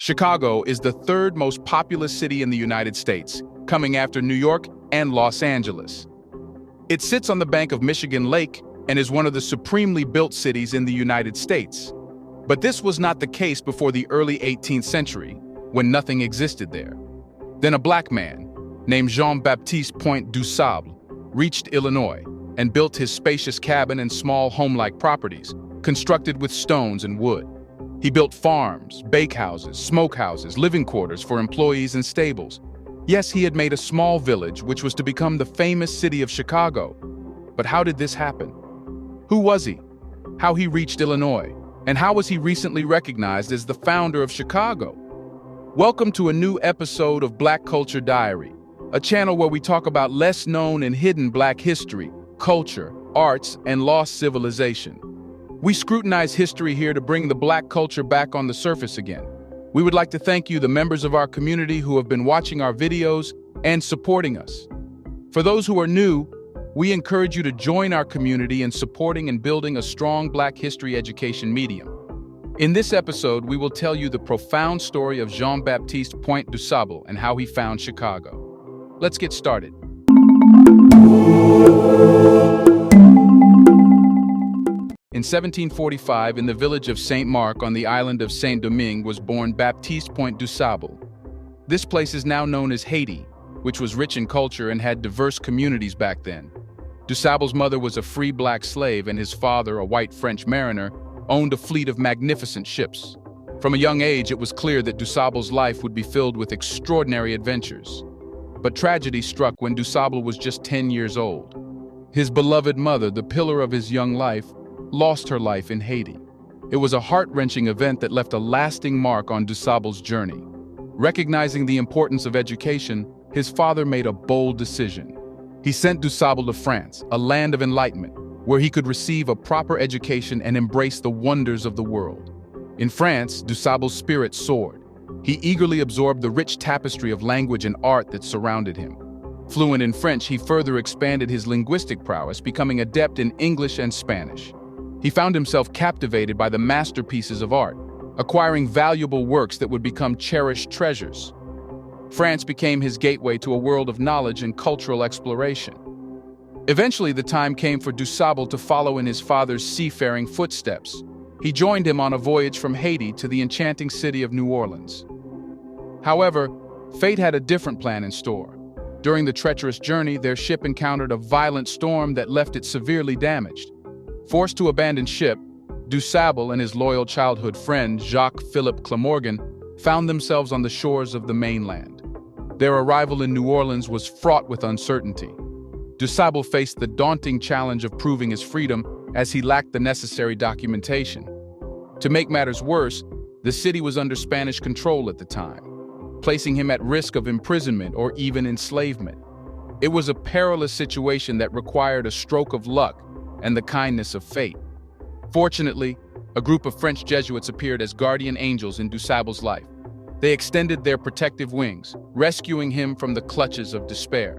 Chicago is the third most populous city in the United States, coming after New York and Los Angeles. It sits on the bank of Michigan Lake and is one of the supremely built cities in the United States. But this was not the case before the early 18th century, when nothing existed there. Then a black man, named Jean-Baptiste Pointe Du Sable, reached Illinois and built his spacious cabin and small home-like properties, constructed with stones and wood. He built farms, bakehouses, smokehouses, living quarters for employees and stables. Yes, he had made a small village which was to become the famous city of Chicago. But how did this happen? Who was he? How he reached Illinois? And how was he recently recognized as the founder of Chicago? Welcome to a new episode of Black Culture Diary, a channel where we talk about less known and hidden Black history, culture, arts, and lost civilization. We scrutinize history here to bring the Black culture back on the surface again. We would like to thank you, the members of our community who have been watching our videos and supporting us. For those who are new, we encourage you to join our community in supporting and building a strong Black history education medium. In this episode, we will tell you the profound story of Jean-Baptiste Pointe Du Sable and how he found Chicago. Let's get started. In 1745, in the village of Saint-Marc on the island of Saint-Domingue was born Baptiste Pointe Du Sable. This place is now known as Haiti, which was rich in culture and had diverse communities back then. DuSable's mother was a free black slave and his father, a white French mariner, owned a fleet of magnificent ships. From a young age, it was clear that DuSable's life would be filled with extraordinary adventures. But tragedy struck when DuSable was just 10 years old. His beloved mother, the pillar of his young life, lost her life in Haiti. It was a heart-wrenching event that left a lasting mark on DuSable's journey. Recognizing the importance of education, his father made a bold decision. He sent DuSable to France, a land of enlightenment, where he could receive a proper education and embrace the wonders of the world. In France, DuSable's spirit soared. He eagerly absorbed the rich tapestry of language and art that surrounded him. Fluent in French, he further expanded his linguistic prowess, becoming adept in English and Spanish. He found himself captivated by the masterpieces of art, acquiring valuable works that would become cherished treasures. France became his gateway to a world of knowledge and cultural exploration. Eventually, the time came for DuSable to follow in his father's seafaring footsteps. He joined him on a voyage from Haiti to the enchanting city of New Orleans. However, fate had a different plan in store. During the treacherous journey, their ship encountered a violent storm that left it severely damaged. Forced to abandon ship, DuSable and his loyal childhood friend, Jacques-Philippe Clamorgan, found themselves on the shores of the mainland. Their arrival in New Orleans was fraught with uncertainty. DuSable faced the daunting challenge of proving his freedom as he lacked the necessary documentation. To make matters worse, the city was under Spanish control at the time, placing him at risk of imprisonment or even enslavement. It was a perilous situation that required a stroke of luck and the kindness of fate. Fortunately, a group of French Jesuits appeared as guardian angels in DuSable's life. They extended their protective wings, rescuing him from the clutches of despair.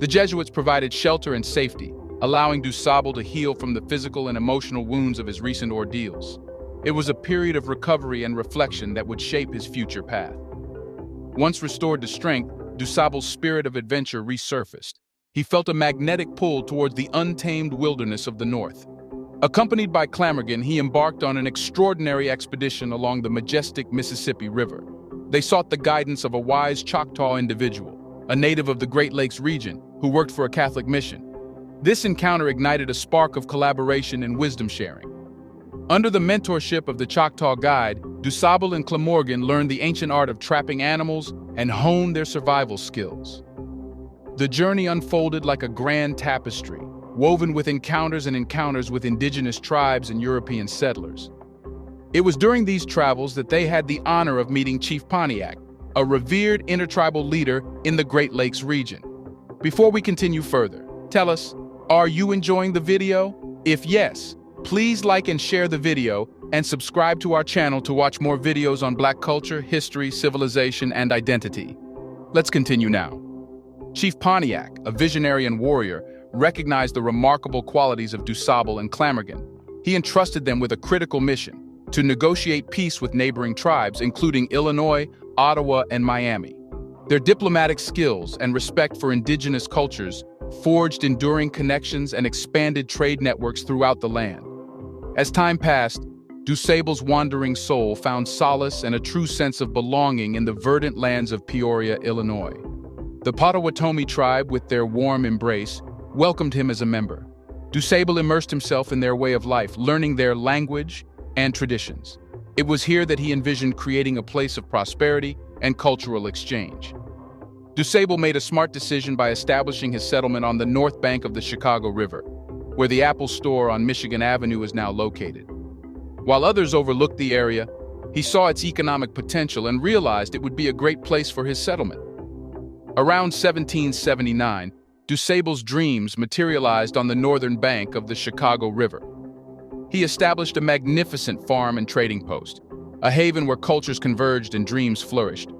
The Jesuits provided shelter and safety, allowing DuSable to heal from the physical and emotional wounds of his recent ordeals. It was a period of recovery and reflection that would shape his future path. Once restored to strength, DuSable's spirit of adventure resurfaced. He felt a magnetic pull towards the untamed wilderness of the north. Accompanied by Clamorgan, he embarked on an extraordinary expedition along the majestic Mississippi River. They sought the guidance of a wise Choctaw individual, a native of the Great Lakes region, who worked for a Catholic mission. This encounter ignited a spark of collaboration and wisdom sharing. Under the mentorship of the Choctaw guide, DuSable and Clamorgan learned the ancient art of trapping animals and honed their survival skills. The journey unfolded like a grand tapestry, woven with encounters with indigenous tribes and European settlers. It was during these travels that they had the honor of meeting Chief Pontiac, a revered intertribal leader in the Great Lakes region. Before we continue further, tell us, are you enjoying the video? If yes, please like and share the video and subscribe to our channel to watch more videos on Black culture, history, civilization, and identity. Let's continue now. Chief Pontiac, a visionary and warrior, recognized the remarkable qualities of DuSable and Clamorgan. He entrusted them with a critical mission: to negotiate peace with neighboring tribes, including Illinois, Ottawa, and Miami. Their diplomatic skills and respect for indigenous cultures forged enduring connections and expanded trade networks throughout the land. As time passed, DuSable's wandering soul found solace and a true sense of belonging in the verdant lands of Peoria, Illinois. The Potawatomi tribe, with their warm embrace, welcomed him as a member. DuSable immersed himself in their way of life, learning their language and traditions. It was here that he envisioned creating a place of prosperity and cultural exchange. DuSable made a smart decision by establishing his settlement on the north bank of the Chicago River, where the Apple store on Michigan Avenue is now located. While others overlooked the area, he saw its economic potential and realized it would be a great place for his settlement. Around 1779, DuSable's dreams materialized on the northern bank of the Chicago River. He established a magnificent farm and trading post, a haven where cultures converged and dreams flourished.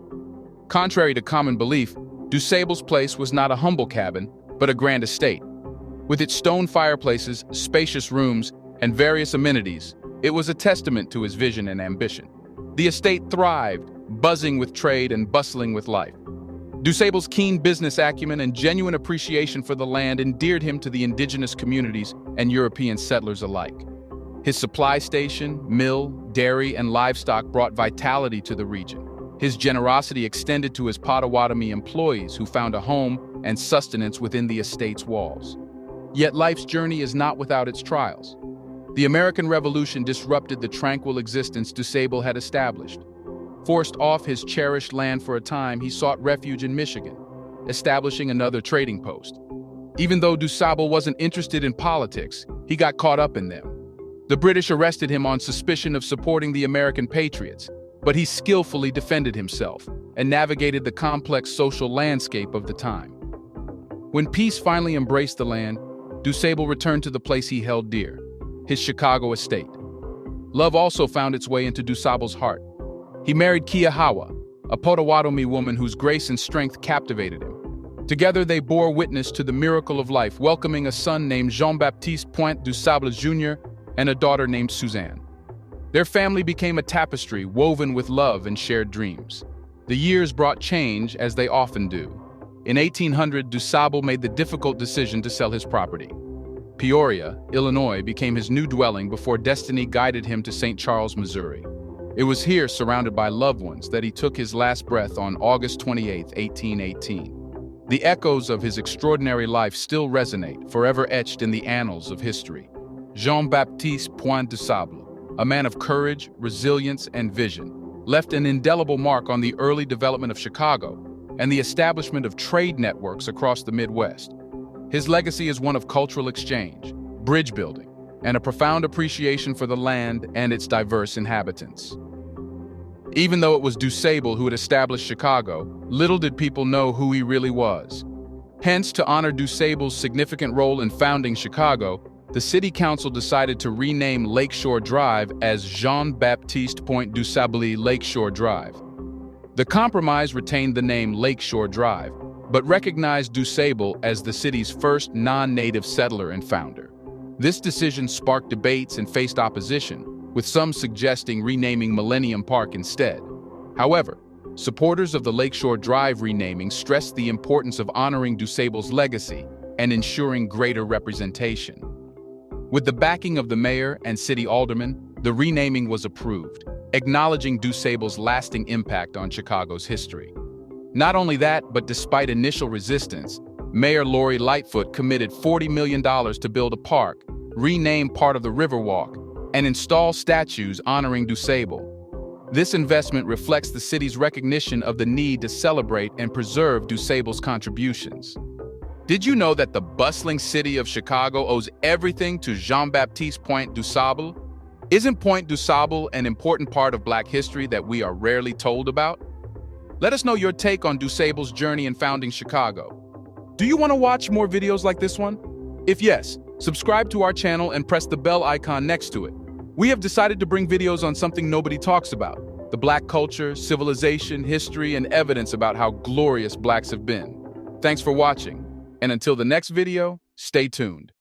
Contrary to common belief, DuSable's place was not a humble cabin, but a grand estate. With its stone fireplaces, spacious rooms, and various amenities, it was a testament to his vision and ambition. The estate thrived, buzzing with trade and bustling with life. DuSable's keen business acumen and genuine appreciation for the land endeared him to the indigenous communities and European settlers alike. His supply station, mill, dairy, and livestock brought vitality to the region. His generosity extended to his Potawatomi employees who found a home and sustenance within the estate's walls. Yet life's journey is not without its trials. The American Revolution disrupted the tranquil existence DuSable had established. Forced off his cherished land for a time, he sought refuge in Michigan, establishing another trading post. Even though DuSable wasn't interested in politics, he got caught up in them. The British arrested him on suspicion of supporting the American patriots, but he skillfully defended himself and navigated the complex social landscape of the time. When peace finally embraced the land, DuSable returned to the place he held dear, his Chicago estate. Love also found its way into DuSable's heart. He married Kiahawa, a Potawatomi woman whose grace and strength captivated him. Together they bore witness to the miracle of life, welcoming a son named Jean-Baptiste Pointe Du Sable Jr. and a daughter named Suzanne. Their family became a tapestry woven with love and shared dreams. The years brought change, as they often do. In 1800, DuSable made the difficult decision to sell his property. Peoria, Illinois, became his new dwelling before destiny guided him to St. Charles, Missouri. It was here, surrounded by loved ones, that he took his last breath on August 28, 1818. The echoes of his extraordinary life still resonate, forever etched in the annals of history. Jean-Baptiste Pointe Du Sable, a man of courage, resilience, and vision, left an indelible mark on the early development of Chicago and the establishment of trade networks across the Midwest. His legacy is one of cultural exchange, bridge building, and a profound appreciation for the land and its diverse inhabitants. Even though it was DuSable who had established Chicago, little did people know who he really was. Hence, to honor DuSable's significant role in founding Chicago, the City Council decided to rename Lakeshore Drive as Jean-Baptiste Pointe Du Sable Lakeshore Drive. The compromise retained the name Lakeshore Drive, but recognized DuSable as the city's first non-native settler and founder. This decision sparked debates and faced opposition, with some suggesting renaming Millennium Park instead. However, supporters of the Lakeshore Drive renaming stressed the importance of honoring DuSable's legacy and ensuring greater representation. With the backing of the mayor and city aldermen, the renaming was approved, acknowledging DuSable's lasting impact on Chicago's history. Not only that, but despite initial resistance, Mayor Lori Lightfoot committed $40 million to build a park, rename part of the Riverwalk, and install statues honoring DuSable. This investment reflects the city's recognition of the need to celebrate and preserve DuSable's contributions. Did you know that the bustling city of Chicago owes everything to Jean-Baptiste Pointe Du Sable? Isn't Pointe Du Sable an important part of Black history that we are rarely told about? Let us know your take on DuSable's journey in founding Chicago. Do you want to watch more videos like this one? If yes, subscribe to our channel and press the bell icon next to it. We have decided to bring videos on something nobody talks about: the Black culture, civilization, history, and evidence about how glorious Blacks have been. Thanks for watching, and until the next video, stay tuned.